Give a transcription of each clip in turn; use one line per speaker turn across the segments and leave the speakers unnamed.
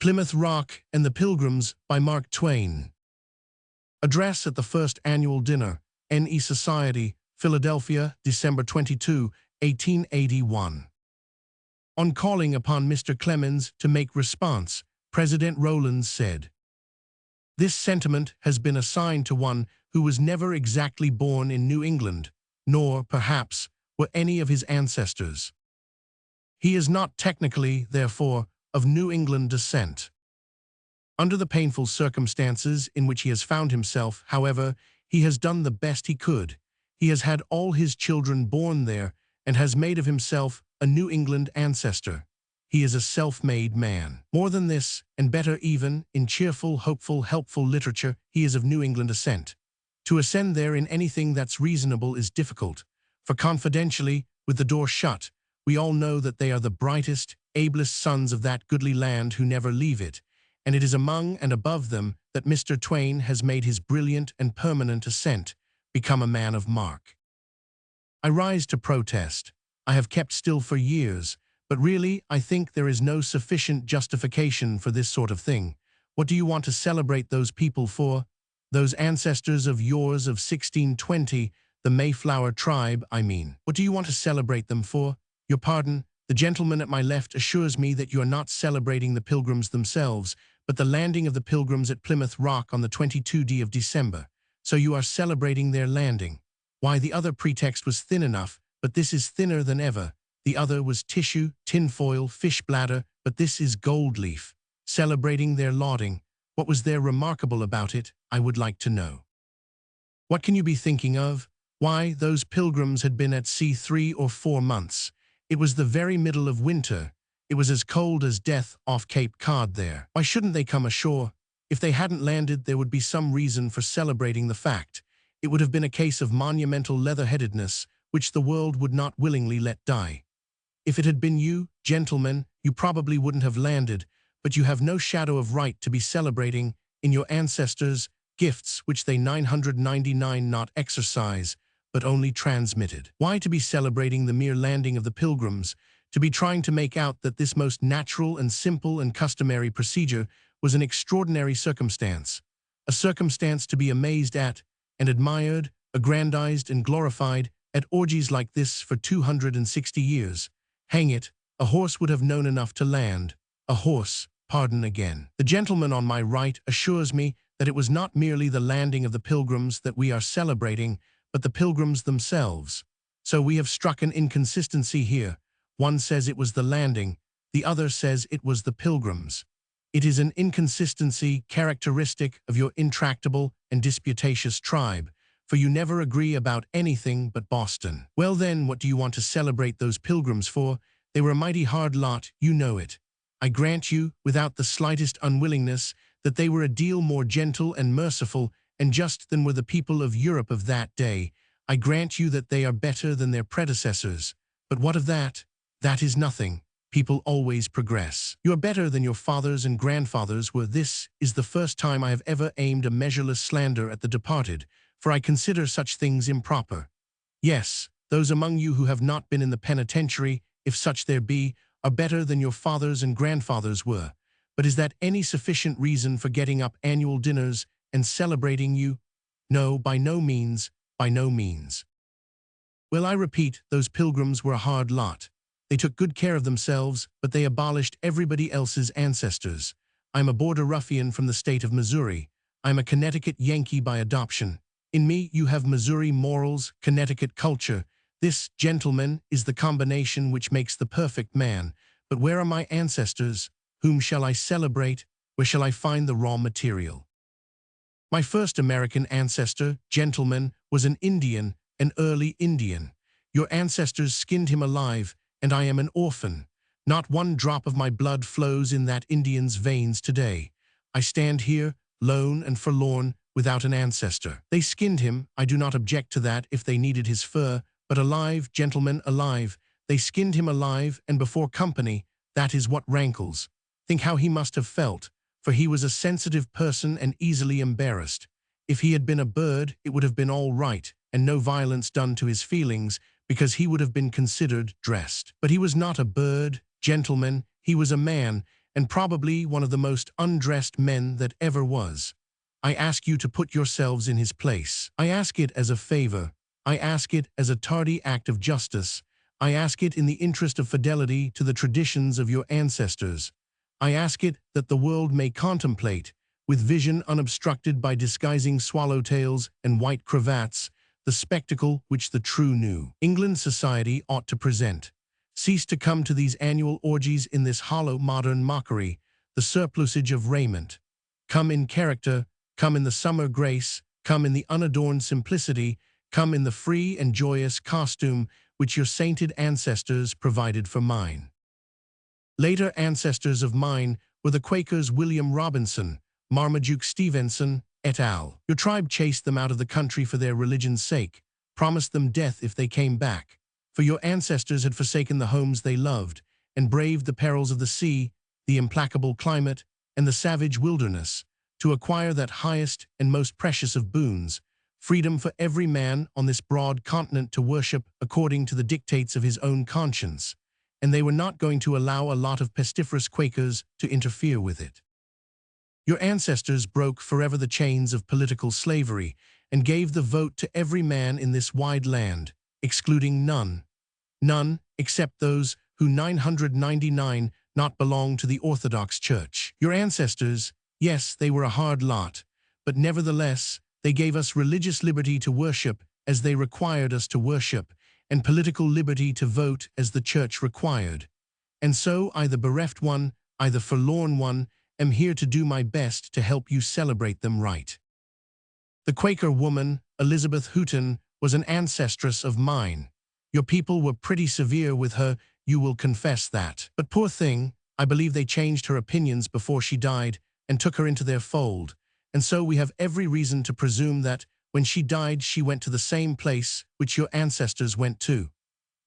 Plymouth Rock and the Pilgrims by Mark Twain. Address at the First Annual Dinner, N.E. Society, Philadelphia, December 22, 1881. On calling upon Mr. Clemens to make response, President Rowlands said, "This sentiment has been assigned to one who was never exactly born in New England, nor, perhaps, were any of his ancestors. He is not technically, therefore, of New England descent. Under the painful circumstances in which he has found himself, however, he has done the best he could. He has had all his children born there and has made of himself a New England ancestor. He is a self-made man. More than this, and better even, in cheerful, hopeful, helpful literature, he is of New England ascent. To ascend there in anything that's reasonable is difficult, for confidentially, with the door shut, we all know that they are the brightest, ablest sons of that goodly land who never leave it, and it is among and above them that Mr. Twain has made his brilliant and permanent ascent, become a man of mark. I rise to protest. I have kept still for years, but really I think there is no sufficient justification for this sort of thing. What do you want to celebrate those people for? Those ancestors of yours of 1620, the Mayflower tribe, I mean. What do you want to celebrate them for? Your pardon, the gentleman at my left assures me that you are not celebrating the Pilgrims themselves, but the landing of the Pilgrims at Plymouth Rock on the 22nd of December. So you are celebrating their landing. Why, the other pretext was thin enough, but this is thinner than ever. The other was tissue, tinfoil, fish bladder, but this is gold leaf. Celebrating their lauding. What was there remarkable about it, I would like to know. What can you be thinking of? Why, those Pilgrims had been at sea 3 or 4 months. It was the very middle of winter. It was as cold as death off Cape Cod there. Why shouldn't they come ashore? If they hadn't landed, there would be some reason for celebrating the fact. It would have been a case of monumental leather-headedness, which the world would not willingly let die. If it had been you, gentlemen, you probably wouldn't have landed, but you have no shadow of right to be celebrating in your ancestors' gifts which they 999 not exercise, but only transmitted. Why to be celebrating the mere landing of the Pilgrims, to be trying to make out that this most natural and simple and customary procedure was an extraordinary circumstance, a circumstance to be amazed at and admired, aggrandized and glorified at orgies like this for 260 years. Hang it, a horse would have known enough to land. A horse, pardon again. The gentleman on my right assures me that it was not merely the landing of the Pilgrims that we are celebrating, but the Pilgrims themselves. So we have struck an inconsistency here. One says it was the landing, the other says it was the Pilgrims. It is an inconsistency characteristic of your intractable and disputatious tribe, for you never agree about anything but Boston. Well then, what do you want to celebrate those Pilgrims for? They were a mighty hard lot, you know it. I grant you, without the slightest unwillingness, that they were a deal more gentle and merciful and just than were the people of Europe of that day. I grant you that they are better than their predecessors. But what of that? That is nothing. People always progress. You are better than your fathers and grandfathers were. This is the first time I have ever aimed a measureless slander at the departed, for I consider such things improper. Yes, those among you who have not been in the penitentiary, if such there be, are better than your fathers and grandfathers were. But is that any sufficient reason for getting up annual dinners and celebrating you? No, by no means, by no means. Well, I repeat, those Pilgrims were a hard lot. They took good care of themselves, but they abolished everybody else's ancestors. I'm a border ruffian from the state of Missouri. I'm a Connecticut Yankee by adoption. In me, you have Missouri morals, Connecticut culture. This, gentlemen, is the combination which makes the perfect man. But where are my ancestors? Whom shall I celebrate? Where shall I find the raw material? My first American ancestor, gentlemen, was an Indian, an early Indian. Your ancestors skinned him alive, and I am an orphan. Not one drop of my blood flows in that Indian's veins today. I stand here, lone and forlorn, without an ancestor. They skinned him, I do not object to that if they needed his fur, but alive, gentlemen, alive. They skinned him alive, and before company, that is what rankles. Think how he must have felt, for he was a sensitive person and easily embarrassed. If he had been a bird, it would have been all right, and no violence done to his feelings, because he would have been considered dressed. But he was not a bird, gentlemen, he was a man, and probably one of the most undressed men that ever was. I ask you to put yourselves in his place. I ask it as a favor. I ask it as a tardy act of justice. I ask it in the interest of fidelity to the traditions of your ancestors. I ask it that the world may contemplate, with vision unobstructed by disguising swallowtails and white cravats, the spectacle which the true New England society ought to present. Cease to come to these annual orgies in this hollow modern mockery, the surplusage of raiment. Come in character, come in the summer grace, come in the unadorned simplicity, come in the free and joyous costume which your sainted ancestors provided for mine. Later ancestors of mine were the Quakers William Robinson, Marmaduke Stevenson, et al. Your tribe chased them out of the country for their religion's sake, promised them death if they came back. For your ancestors had forsaken the homes they loved, and braved the perils of the sea, the implacable climate, and the savage wilderness, to acquire that highest and most precious of boons, freedom for every man on this broad continent to worship according to the dictates of his own conscience, and they were not going to allow a lot of pestiferous Quakers to interfere with it. Your ancestors broke forever the chains of political slavery and gave the vote to every man in this wide land, excluding none except those who 999 not belong to the Orthodox Church. Your ancestors, yes, they were a hard lot, but nevertheless, they gave us religious liberty to worship as they required us to worship, and political liberty to vote as the Church required. And so I, the bereft one, I, the forlorn one, am here to do my best to help you celebrate them right. The Quaker woman, Elizabeth Houghton, was an ancestress of mine. Your people were pretty severe with her, you will confess that. But poor thing, I believe they changed her opinions before she died and took her into their fold, and so we have every reason to presume that, when she died, she went to the same place which your ancestors went to.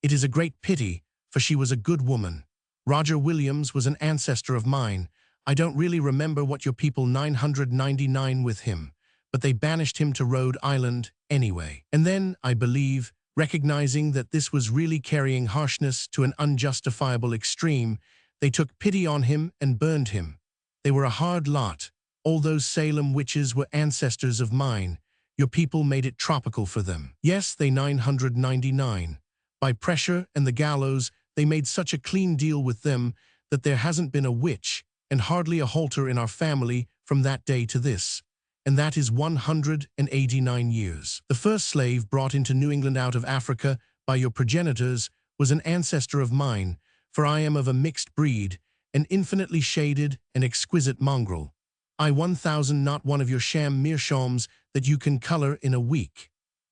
It is a great pity, for she was a good woman. Roger Williams was an ancestor of mine. I don't really remember what your people 999 with him, but they banished him to Rhode Island anyway. And then, I believe, recognizing that this was really carrying harshness to an unjustifiable extreme, they took pity on him and burned him. They were a hard lot. All those Salem witches were ancestors of mine. Your people made it tropical for them. Yes, they 999. By pressure and the gallows, they made such a clean deal with them that there hasn't been a witch and hardly a halter in our family from that day to this. And that is 189 years. The first slave brought into New England out of Africa by your progenitors was an ancestor of mine, for I am of a mixed breed, an infinitely shaded and exquisite mongrel. I 1,000 not one of your sham meerschaums that you can color in a week.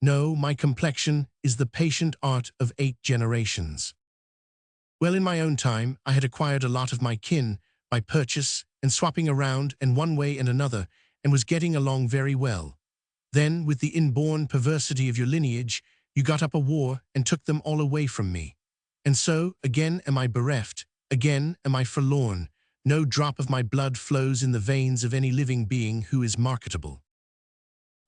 No, my complexion is the patient art of 8 generations. Well, in my own time, I had acquired a lot of my kin by purchase and swapping around and one way and another, and was getting along very well. Then, with the inborn perversity of your lineage, you got up a war and took them all away from me. And so, again am I bereft, again am I forlorn. No drop of my blood flows in the veins of any living being who is marketable.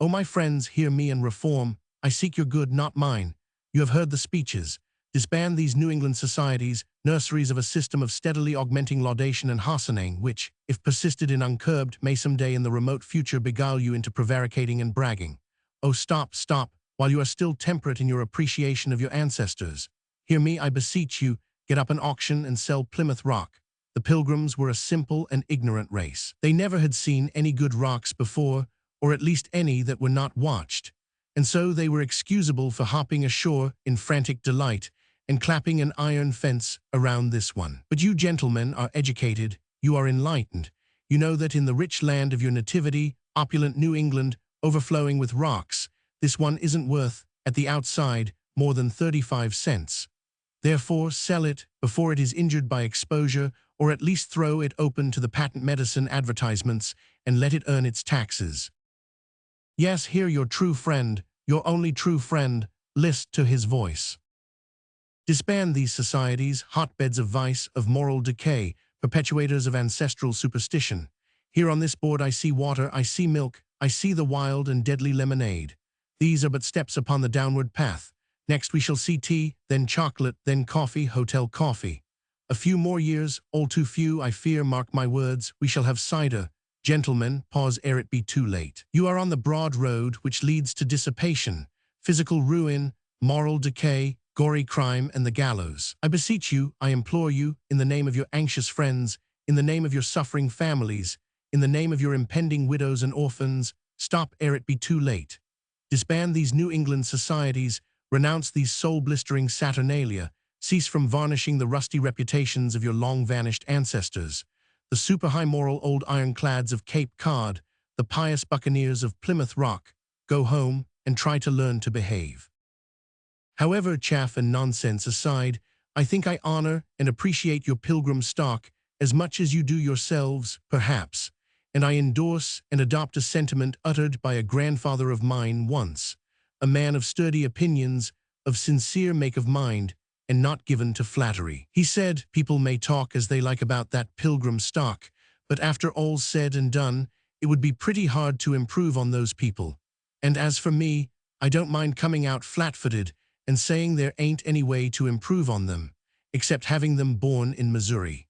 O my friends, hear me and reform. I seek your good, not mine. You have heard the speeches. Disband these New England societies, nurseries of a system of steadily augmenting laudation and hosanang, which, if persisted in uncurbed, may someday in the remote future beguile you into prevaricating and bragging. Oh, stop, stop, while you are still temperate in your appreciation of your ancestors. Hear me, I beseech you, get up an auction and sell Plymouth Rock. The Pilgrims were a simple and ignorant race. They never had seen any good rocks before, or at least any that were not watched, and so they were excusable for hopping ashore in frantic delight and clapping an iron fence around this one. But you gentlemen are educated, you are enlightened. You know that in the rich land of your nativity, opulent New England, overflowing with rocks, this one isn't worth, at the outside, more than 35 cents. Therefore, sell it before it is injured by exposure, or at least throw it open to the patent medicine advertisements and let it earn its taxes. Yes, hear your true friend, your only true friend, list to his voice. Disband these societies, hotbeds of vice, of moral decay, perpetuators of ancestral superstition. Here on this board I see water, I see milk, I see the wild and deadly lemonade. These are but steps upon the downward path. Next we shall see tea, then chocolate, then coffee, hotel coffee. A few more years, all too few, I fear, mark my words, we shall have cider. Gentlemen, pause ere it be too late. You are on the broad road which leads to dissipation, physical ruin, moral decay, gory crime, and the gallows. I beseech you, I implore you, in the name of your anxious friends, in the name of your suffering families, in the name of your impending widows and orphans, stop ere it be too late. Disband these New England societies, renounce these soul-blistering saturnalia, cease from varnishing the rusty reputations of your long-vanished ancestors, the super-high moral old ironclads of Cape Cod, the pious buccaneers of Plymouth Rock. Go home and try to learn to behave. However, chaff and nonsense aside, I think I honor and appreciate your Pilgrim stock as much as you do yourselves, perhaps, and I endorse and adopt a sentiment uttered by a grandfather of mine once, a man of sturdy opinions, of sincere make of mind, and not given to flattery. He said, people may talk as they like about that Pilgrim stock, but after all's said and done, it would be pretty hard to improve on those people. And as for me, I don't mind coming out flat-footed and saying there ain't any way to improve on them, except having them born in Missouri.